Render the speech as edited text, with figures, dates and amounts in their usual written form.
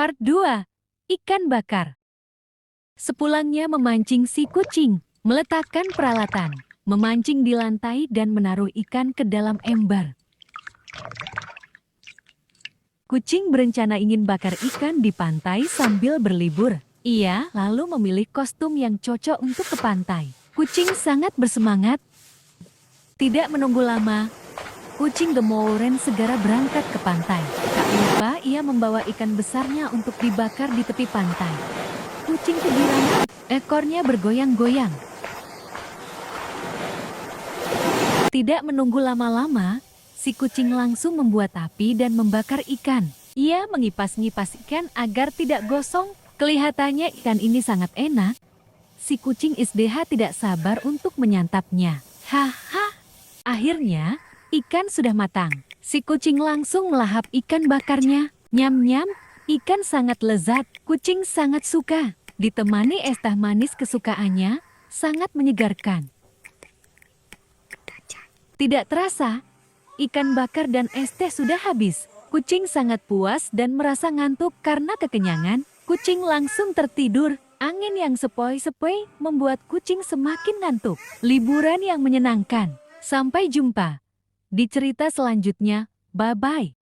Part 2. Ikan bakar. Sepulangnya memancing, si kucing meletakkan peralatan, memancing di lantai dan menaruh ikan ke dalam ember. Kucing berencana ingin bakar ikan di pantai sambil berlibur. Ia lalu memilih kostum yang cocok untuk ke pantai. Kucing sangat bersemangat. Tidak menunggu lama, kucing Demouren segera berangkat ke pantai. Tak lupa ia membawa ikan besarnya untuk dibakar di tepi pantai. Kucing kegirangan, ekornya bergoyang-goyang. Tidak menunggu lama-lama, si kucing langsung membuat api dan membakar ikan. Ia mengipas-ngipas ikan agar tidak gosong. Kelihatannya ikan ini sangat enak. Si kucing SDH tidak sabar untuk menyantapnya. Haha, akhirnya ikan sudah matang. Si kucing langsung melahap ikan bakarnya. Nyam-nyam, ikan sangat lezat. Kucing sangat suka. Ditemani es teh manis kesukaannya, sangat menyegarkan. Tidak terasa, ikan bakar dan es teh sudah habis. Kucing sangat puas dan merasa ngantuk karena kekenyangan. Kucing langsung tertidur. Angin yang sepoi-sepoi membuat kucing semakin ngantuk. Liburan yang menyenangkan. Sampai jumpa di cerita selanjutnya. Bye-bye.